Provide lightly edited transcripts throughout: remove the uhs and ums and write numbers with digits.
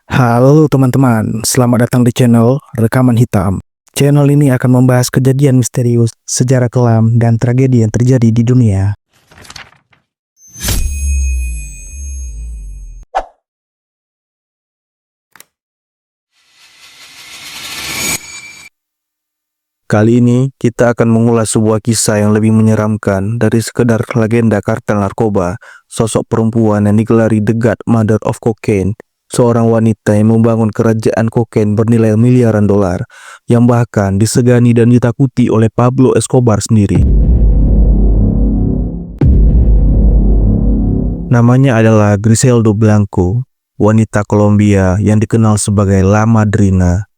Halo teman-teman, selamat datang di channel Rekaman Hitam. Channel ini akan membahas kejadian misterius, sejarah kelam, dan tragedi yang terjadi di dunia. Kali ini kita akan mengulas sebuah kisah yang lebih menyeramkan dari sekedar legenda kartel narkoba, sosok perempuan yang digelari The Godmother of Cocaine, seorang wanita yang membangun kerajaan kokain bernilai miliaran dolar, yang bahkan disegani dan ditakuti oleh Pablo Escobar sendiri. Namanya adalah Griselda Blanco, wanita Kolombia yang dikenal sebagai La Madrina.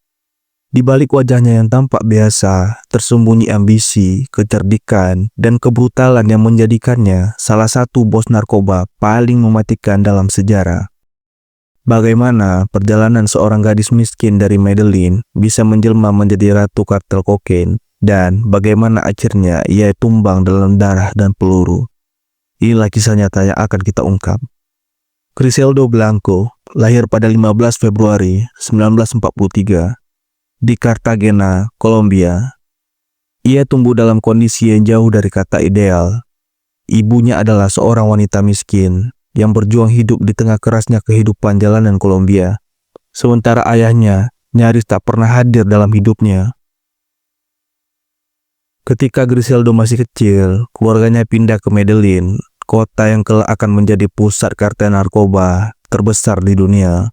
Di balik wajahnya yang tampak biasa, tersembunyi ambisi, kecerdikan, dan kebrutalan yang menjadikannya salah satu bos narkoba paling mematikan dalam sejarah. Bagaimana perjalanan seorang gadis miskin dari Medellin bisa menjelma menjadi ratu kartel kokain, dan bagaimana akhirnya ia tumbang dalam darah dan peluru. Inilah kisah nyata yang akan kita ungkap. Griselda Blanco lahir pada 15 Februari 1943 di Cartagena, Kolombia. Ia tumbuh dalam kondisi yang jauh dari kata ideal. Ibunya adalah seorang wanita miskin yang berjuang hidup di tengah kerasnya kehidupan jalanan Kolombia. Sementara ayahnya nyaris tak pernah hadir dalam hidupnya. Ketika Griselda masih kecil, keluarganya pindah ke Medellin, kota yang kelak akan menjadi pusat kartel narkoba terbesar di dunia.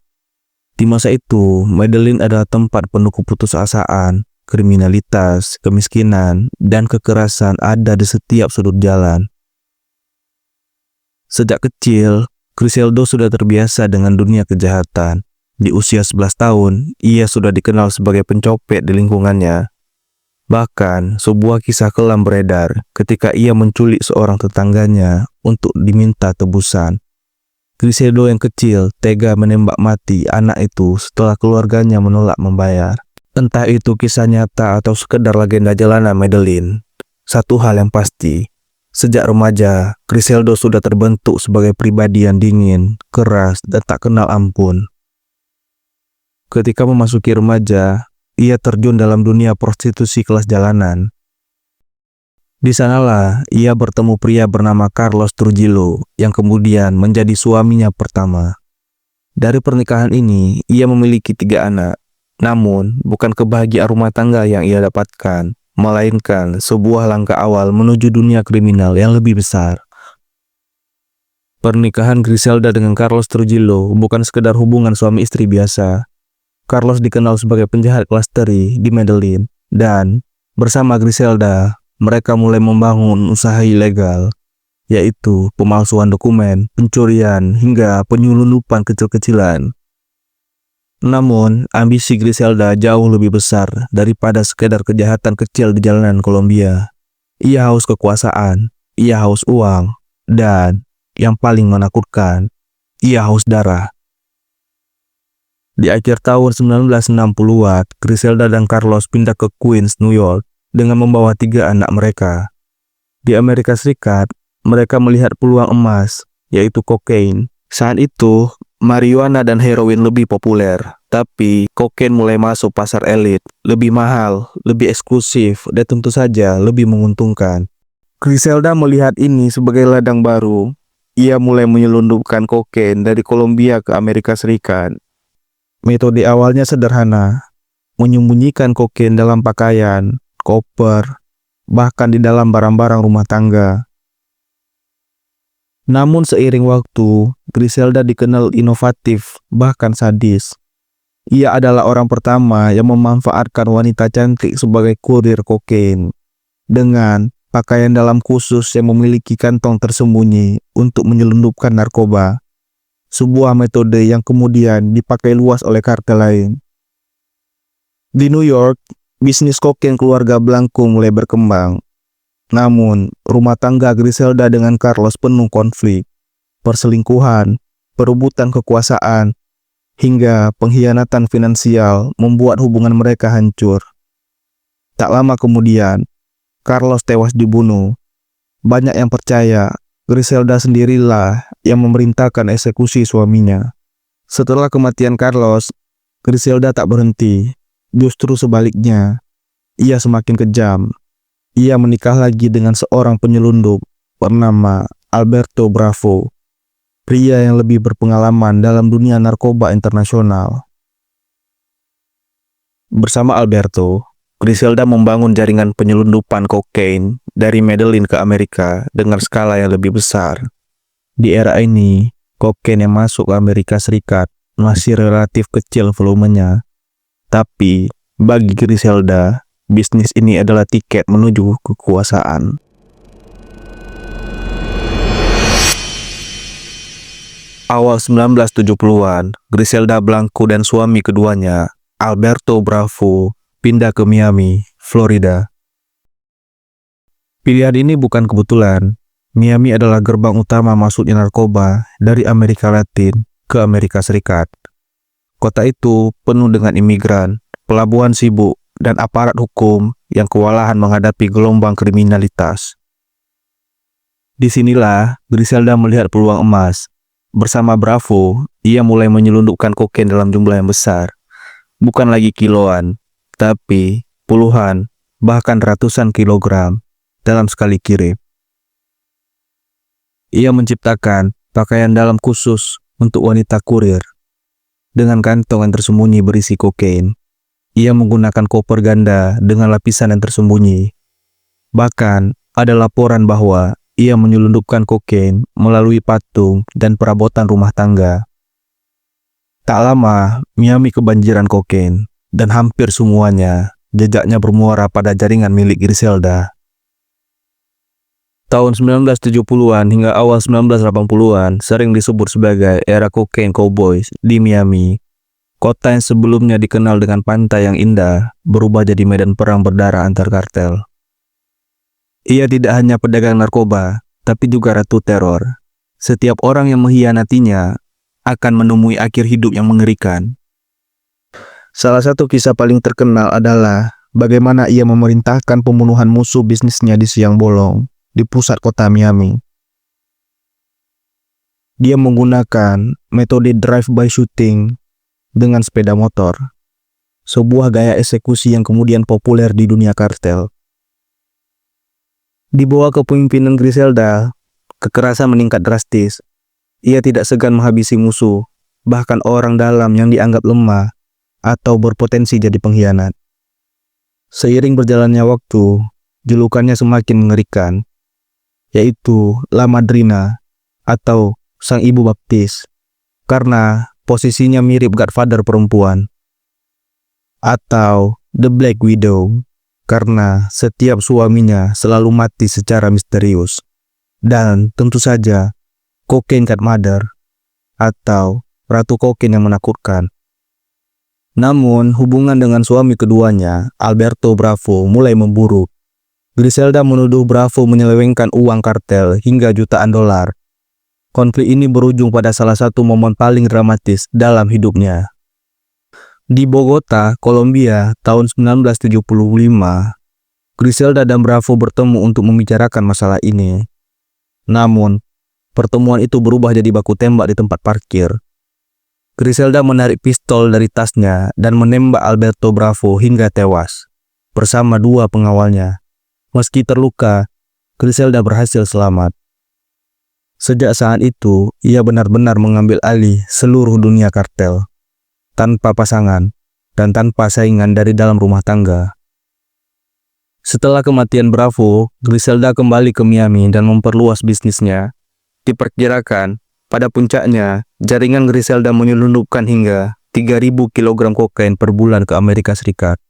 Di masa itu, Medellin adalah tempat penuh keputusasaan, kriminalitas, kemiskinan, dan kekerasan ada di setiap sudut jalan. Sejak kecil, Griselda sudah terbiasa dengan dunia kejahatan. Di usia 11 tahun, ia sudah dikenal sebagai pencopet di lingkungannya. Bahkan, sebuah kisah kelam beredar ketika ia menculik seorang tetangganya untuk diminta tebusan. Griselda yang kecil tega menembak mati anak itu setelah keluarganya menolak membayar. Entah itu kisah nyata atau sekedar legenda jalanan Medellin. Satu hal yang pasti, sejak remaja, Griselda sudah terbentuk sebagai pribadi yang dingin, keras, dan tak kenal ampun. Ketika memasuki remaja, ia terjun dalam dunia prostitusi kelas jalanan. Di sanalah ia bertemu pria bernama Carlos Trujillo yang kemudian menjadi suaminya pertama. Dari pernikahan ini, ia memiliki 3 anak. Namun, bukan kebahagiaan rumah tangga yang ia dapatkan, melainkan sebuah langkah awal menuju dunia kriminal yang lebih besar. Pernikahan Griselda dengan Carlos Trujillo bukan sekedar hubungan suami istri biasa. Carlos dikenal sebagai penjahat kelas teri di Medellin, dan bersama Griselda, mereka mulai membangun usaha ilegal, yaitu pemalsuan dokumen, pencurian, hingga penyelundupan kecil-kecilan. Namun, ambisi Griselda jauh lebih besar daripada sekedar kejahatan kecil di jalanan Kolombia. Ia haus kekuasaan, ia haus uang, dan yang paling menakutkan, ia haus darah. Di akhir tahun 1960-an, Griselda dan Carlos pindah ke Queens, New York, dengan membawa 3 anak mereka. Di Amerika Serikat, mereka melihat peluang emas, yaitu kokain. Saat itu, marijuana dan heroin lebih populer, tapi kokain mulai masuk pasar elit, lebih mahal, lebih eksklusif, dan tentu saja lebih menguntungkan. Griselda melihat ini sebagai ladang baru. Ia mulai menyelundupkan kokain dari Kolombia ke Amerika Serikat. Metode awalnya sederhana, menyembunyikan kokain dalam pakaian, koper, bahkan di dalam barang-barang rumah tangga. Namun seiring waktu, Griselda dikenal inovatif, bahkan sadis. Ia adalah orang pertama yang memanfaatkan wanita cantik sebagai kurir kokain, dengan pakaian dalam khusus yang memiliki kantong tersembunyi untuk menyelundupkan narkoba. Sebuah metode yang kemudian dipakai luas oleh kartel lain. Di New York, bisnis kokain keluarga Blanco mulai berkembang. Namun, rumah tangga Griselda dengan Carlos penuh konflik, perselingkuhan, perebutan kekuasaan, hingga pengkhianatan finansial membuat hubungan mereka hancur. Tak lama kemudian, Carlos tewas dibunuh. Banyak yang percaya Griselda sendirilah yang memerintahkan eksekusi suaminya. Setelah kematian Carlos, Griselda tak berhenti. Justru sebaliknya, ia semakin kejam. Ia menikah lagi dengan seorang penyelundup bernama Alberto Bravo, pria yang lebih berpengalaman dalam dunia narkoba internasional. Bersama Alberto, Griselda membangun jaringan penyelundupan kokain dari Medellin ke Amerika dengan skala yang lebih besar. Di era ini, kokain yang masuk ke Amerika Serikat masih relatif kecil volumenya. Tapi, bagi Griselda, bisnis ini adalah tiket menuju kekuasaan. Awal 1970-an, Griselda Blanco dan suami keduanya, Alberto Bravo, pindah ke Miami, Florida. Pilihan ini bukan kebetulan. Miami adalah gerbang utama masuknya narkoba dari Amerika Latin ke Amerika Serikat. Kota itu penuh dengan imigran, pelabuhan sibuk, dan aparat hukum yang kewalahan menghadapi gelombang kriminalitas. Disinilah Griselda melihat peluang emas. Bersama Bravo, ia mulai menyelundupkan kokain dalam jumlah yang besar. Bukan lagi kiloan, tapi puluhan, bahkan ratusan kilogram dalam sekali kirim. Ia menciptakan pakaian dalam khusus untuk wanita kurir. Dengan kantong yang tersembunyi berisi kokain, ia menggunakan koper ganda dengan lapisan yang tersembunyi. Bahkan, ada laporan bahwa ia menyelundupkan kokain melalui patung dan perabotan rumah tangga. Tak lama, Miami kebanjiran kokain, dan hampir semuanya jejaknya bermuara pada jaringan milik Griselda. Tahun 1970-an hingga awal 1980-an sering disebut sebagai era kokain cowboys di Miami. Kota yang sebelumnya dikenal dengan pantai yang indah berubah jadi medan perang berdarah antar kartel. Ia tidak hanya pedagang narkoba, tapi juga ratu teror. Setiap orang yang mengkhianatinya akan menemui akhir hidup yang mengerikan. Salah satu kisah paling terkenal adalah bagaimana ia memerintahkan pembunuhan musuh bisnisnya di siang bolong di pusat kota Miami. Dia menggunakan metode drive-by shooting dengan sepeda motor, sebuah gaya eksekusi yang kemudian populer di dunia kartel. Di bawah kepemimpinan Griselda, kekerasan meningkat drastis. Ia tidak segan menghabisi musuh, bahkan orang dalam yang dianggap lemah atau berpotensi jadi pengkhianat. Seiring berjalannya waktu, julukannya semakin mengerikan, yaitu La Madrina atau Sang Ibu Baptis, karena posisinya mirip Godfather perempuan, atau The Black Widow, karena setiap suaminya selalu mati secara misterius, dan tentu saja Cocaine Godmother, atau Ratu Kokain yang menakutkan. Namun, hubungan dengan suami keduanya, Alberto Bravo, mulai memburuk. Griselda menuduh Bravo menyelewengkan uang kartel hingga jutaan dolar. Konflik ini berujung pada salah satu momen paling dramatis dalam hidupnya. Di Bogota, Kolombia, tahun 1975, Griselda dan Bravo bertemu untuk membicarakan masalah ini. Namun, pertemuan itu berubah jadi baku tembak di tempat parkir. Griselda menarik pistol dari tasnya dan menembak Alberto Bravo hingga tewas, bersama dua pengawalnya. Meski terluka, Griselda berhasil selamat. Sejak saat itu, ia benar-benar mengambil alih seluruh dunia kartel, tanpa pasangan dan tanpa saingan dari dalam rumah tangga. Setelah kematian Bravo, Griselda kembali ke Miami dan memperluas bisnisnya. Diperkirakan, pada puncaknya, jaringan Griselda menyelundupkan hingga 3.000 kg kokain per bulan ke Amerika Serikat.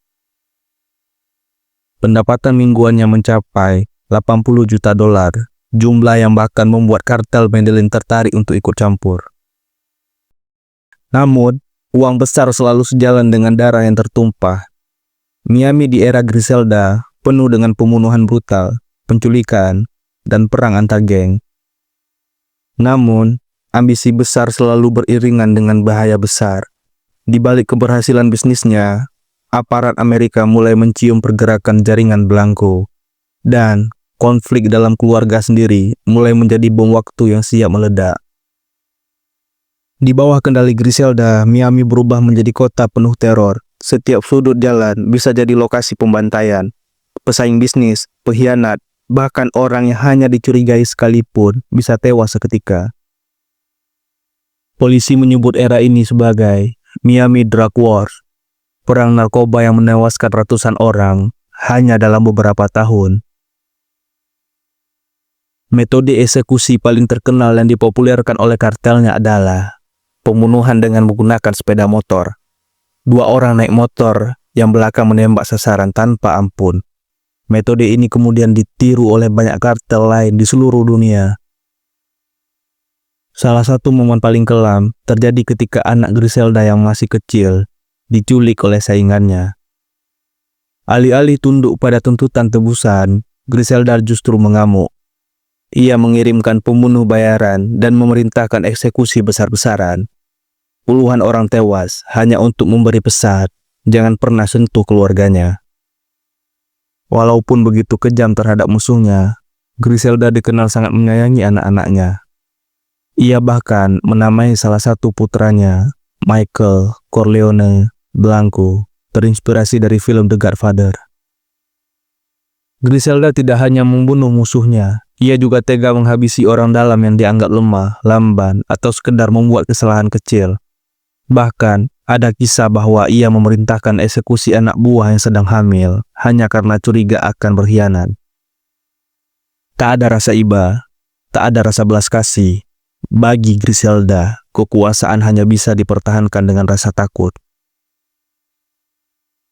Pendapatan mingguannya mencapai 80 juta dolar, jumlah yang bahkan membuat kartel Medellin tertarik untuk ikut campur. Namun, uang besar selalu sejalan dengan darah yang tertumpah. Miami di era Griselda penuh dengan pembunuhan brutal, penculikan, dan perang antar geng. Namun, ambisi besar selalu beriringan dengan bahaya besar. Di balik keberhasilan bisnisnya, aparat Amerika mulai mencium pergerakan jaringan Blanco, dan konflik dalam keluarga sendiri mulai menjadi bom waktu yang siap meledak. Di bawah kendali Griselda, Miami berubah menjadi kota penuh teror. Setiap sudut jalan bisa jadi lokasi pembantaian. Pesaing bisnis, pengkhianat, bahkan orang yang hanya dicurigai sekalipun bisa tewas seketika. Polisi menyebut era ini sebagai Miami Drug Wars, perang narkoba yang menewaskan ratusan orang hanya dalam beberapa tahun. Metode eksekusi paling terkenal yang dipopulerkan oleh kartelnya adalah pembunuhan dengan menggunakan sepeda motor. Dua orang naik motor yang belakang menembak sasaran tanpa ampun. Metode ini kemudian ditiru oleh banyak kartel lain di seluruh dunia. Salah satu momen paling kelam terjadi ketika anak Griselda yang masih kecil diculik oleh saingannya. Alih-alih tunduk pada tuntutan tebusan, Griselda justru mengamuk. Ia mengirimkan pembunuh bayaran dan memerintahkan eksekusi besar-besaran. Puluhan orang tewas hanya untuk memberi pesan, jangan pernah sentuh keluarganya. Walaupun begitu kejam terhadap musuhnya, Griselda dikenal sangat menyayangi anak-anaknya. Ia bahkan menamai salah satu putranya, Michael Corleone Blanco, terinspirasi dari film The Godfather. Griselda tidak hanya membunuh musuhnya, ia juga tega menghabisi orang dalam yang dianggap lemah, lamban, atau sekedar membuat kesalahan kecil. Bahkan, ada kisah bahwa ia memerintahkan eksekusi anak buah yang sedang hamil hanya karena curiga akan berkhianat. Tak ada rasa iba, tak ada rasa belas kasih. Bagi Griselda, kekuasaan hanya bisa dipertahankan dengan rasa takut.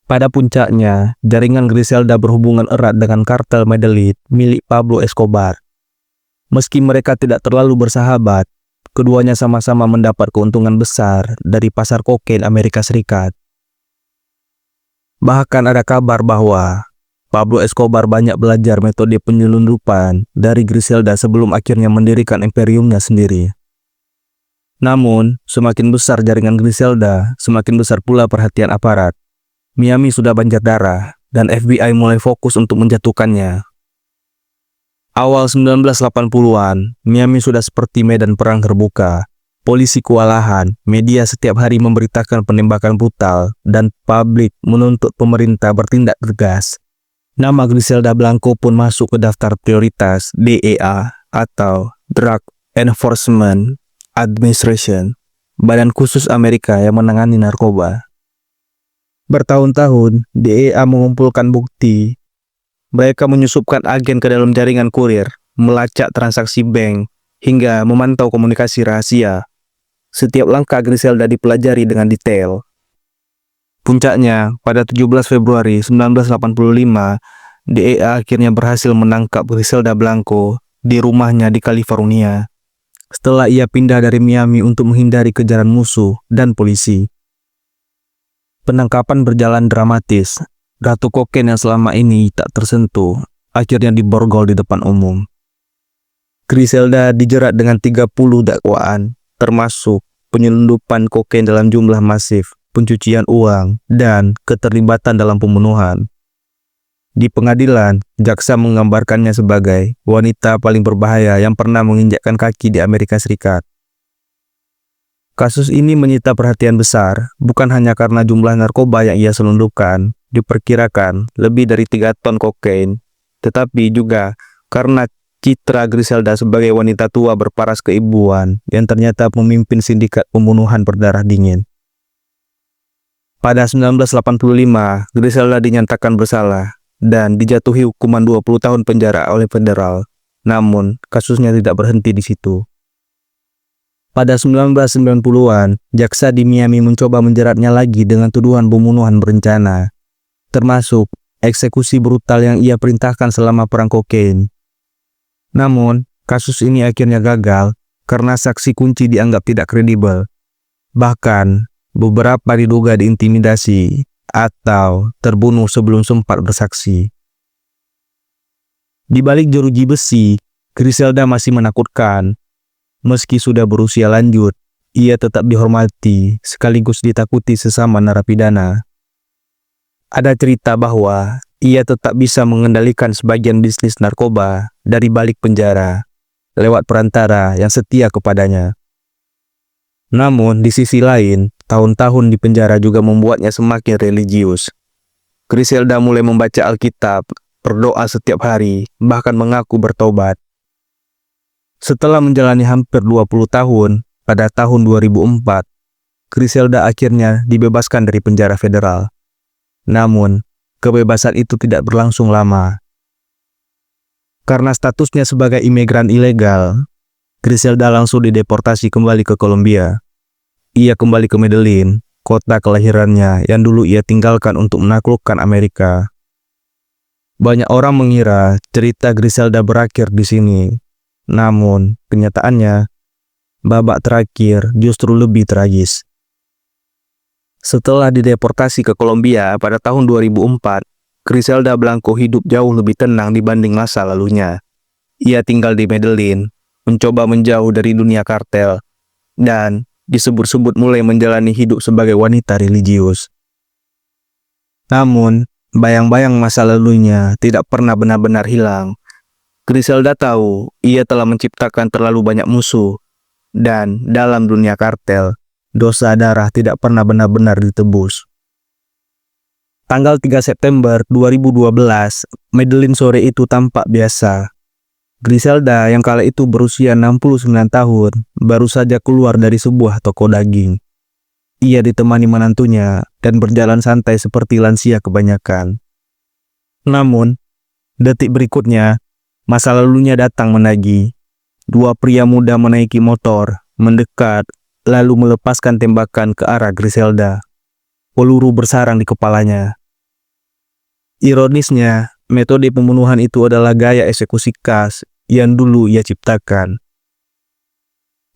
Pada puncaknya, jaringan Griselda berhubungan erat dengan kartel Medellin milik Pablo Escobar. Meski mereka tidak terlalu bersahabat, keduanya sama-sama mendapat keuntungan besar dari pasar kokain Amerika Serikat. Bahkan ada kabar bahwa Pablo Escobar banyak belajar metode penyelundupan dari Griselda sebelum akhirnya mendirikan imperiumnya sendiri. Namun, semakin besar jaringan Griselda, semakin besar pula perhatian aparat. Miami sudah banjir darah, dan FBI mulai fokus untuk menjatuhkannya. Awal 1980-an, Miami sudah seperti medan perang terbuka. Polisi kewalahan, media setiap hari memberitakan penembakan brutal, dan publik menuntut pemerintah bertindak tegas. Nama Griselda Blanco pun masuk ke daftar prioritas DEA atau Drug Enforcement Administration, badan khusus Amerika yang menangani narkoba. Bertahun-tahun, DEA mengumpulkan bukti. Mereka menyusupkan agen ke dalam jaringan kurir, melacak transaksi bank, hingga memantau komunikasi rahasia. Setiap langkah Griselda dipelajari dengan detail. Puncaknya, pada 17 Februari 1985, DEA akhirnya berhasil menangkap Griselda Blanco di rumahnya di California. Setelah ia pindah dari Miami untuk menghindari kejaran musuh dan polisi. Penangkapan berjalan dramatis. Ratu kokain yang selama ini tak tersentuh, akhirnya diborgol di depan umum. Griselda dijerat dengan 30 dakwaan, termasuk penyelundupan kokain dalam jumlah masif, pencucian uang, dan keterlibatan dalam pembunuhan. Di pengadilan, jaksa menggambarkannya sebagai wanita paling berbahaya yang pernah menginjakkan kaki di Amerika Serikat. Kasus ini menyita perhatian besar, bukan hanya karena jumlah narkoba yang ia selundupkan, diperkirakan lebih dari 3 ton kokain, tetapi juga karena citra Griselda sebagai wanita tua berparas keibuan yang ternyata memimpin sindikat pembunuhan berdarah dingin. Pada 1985, Griselda dinyatakan bersalah dan dijatuhi hukuman 20 tahun penjara oleh federal. Namun, kasusnya tidak berhenti di situ. Pada 1990-an, jaksa di Miami mencoba menjeratnya lagi dengan tuduhan pembunuhan berencana, termasuk eksekusi brutal yang ia perintahkan selama perang kokain. Namun, kasus ini akhirnya gagal karena saksi kunci dianggap tidak kredibel. Bahkan, beberapa diduga diintimidasi atau terbunuh sebelum sempat bersaksi. Di balik jeruji besi, Griselda masih menakutkan. Meski sudah berusia lanjut, ia tetap dihormati sekaligus ditakuti sesama narapidana. Ada cerita bahwa ia tetap bisa mengendalikan sebagian bisnis narkoba dari balik penjara lewat perantara yang setia kepadanya. Namun, di sisi lain, tahun-tahun di penjara juga membuatnya semakin religius. Griselda mulai membaca Alkitab, berdoa setiap hari, bahkan mengaku bertobat. Setelah menjalani hampir 20 tahun, pada tahun 2004, Griselda akhirnya dibebaskan dari penjara federal. Namun, kebebasan itu tidak berlangsung lama. Karena statusnya sebagai imigran ilegal, Griselda langsung dideportasi kembali ke Kolombia. Ia kembali ke Medellin, kota kelahirannya yang dulu ia tinggalkan untuk menaklukkan Amerika. Banyak orang mengira cerita Griselda berakhir di sini. Namun, kenyataannya, babak terakhir justru lebih tragis. Setelah dideportasi ke Kolombia pada tahun 2004, Griselda Blanco hidup jauh lebih tenang dibanding masa lalunya. Ia tinggal di Medellin, mencoba menjauh dari dunia kartel, dan disebut-sebut mulai menjalani hidup sebagai wanita religius. Namun, bayang-bayang masa lalunya tidak pernah benar-benar hilang. Griselda tahu ia telah menciptakan terlalu banyak musuh, dan dalam dunia kartel, dosa darah tidak pernah benar-benar ditebus. Tanggal 3 September 2012, Medellin sore itu tampak biasa. Griselda yang kala itu berusia 69 tahun baru saja keluar dari sebuah toko daging. Ia ditemani menantunya dan berjalan santai seperti lansia kebanyakan. Namun, detik berikutnya, masa lalunya datang menagih. Dua pria muda menaiki motor, mendekat, lalu melepaskan tembakan ke arah Griselda. Peluru bersarang di kepalanya. Ironisnya, metode pembunuhan itu adalah gaya eksekusi khas yang dulu ia ciptakan.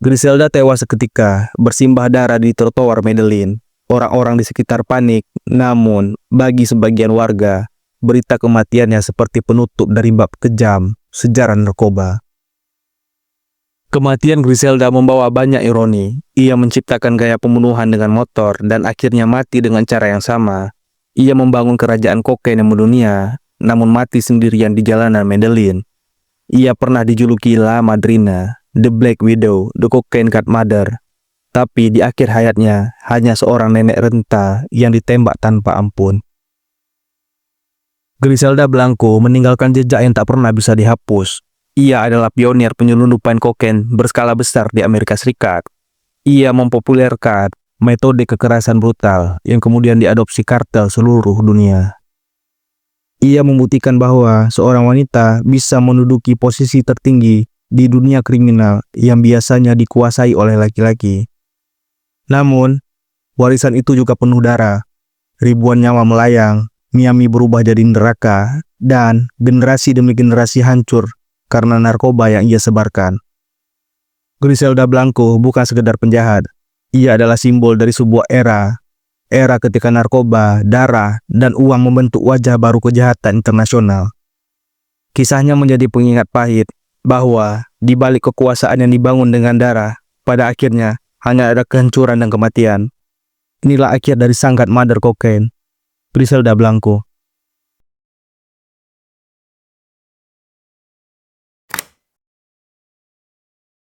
Griselda tewas seketika, bersimbah darah di trotoar Medellin. Orang-orang di sekitar panik, namun bagi sebagian warga, berita kematiannya seperti penutup dari bab kejam sejarah narkoba. Kematian Griselda membawa banyak ironi. Ia menciptakan gaya pembunuhan dengan motor dan akhirnya mati dengan cara yang sama. Ia membangun kerajaan kokain yang mendunia, namun mati sendirian di jalanan Medellin. Ia pernah dijuluki La Madrina, The Black Widow, The Cocaine Godmother. Tapi di akhir hayatnya, hanya seorang nenek renta yang ditembak tanpa ampun. Griselda Blanco meninggalkan jejak yang tak pernah bisa dihapus. Ia adalah pionir penyelundupan kokain berskala besar di Amerika Serikat. Ia mempopulerkan metode kekerasan brutal yang kemudian diadopsi kartel seluruh dunia. Ia membuktikan bahwa seorang wanita bisa menduduki posisi tertinggi di dunia kriminal yang biasanya dikuasai oleh laki-laki. Namun, warisan itu juga penuh darah. Ribuan nyawa melayang, Miami berubah jadi neraka, dan generasi demi generasi hancur karena narkoba yang ia sebarkan. Griselda Blanco bukan sekedar penjahat. Ia adalah simbol dari sebuah era ketika narkoba, darah, dan uang membentuk wajah baru kejahatan internasional. Kisahnya menjadi pengingat pahit bahwa di balik kekuasaan yang dibangun dengan darah, pada akhirnya hanya ada kehancuran dan kematian. Inilah akhir dari sang godmother kokain, Griselda Blanco.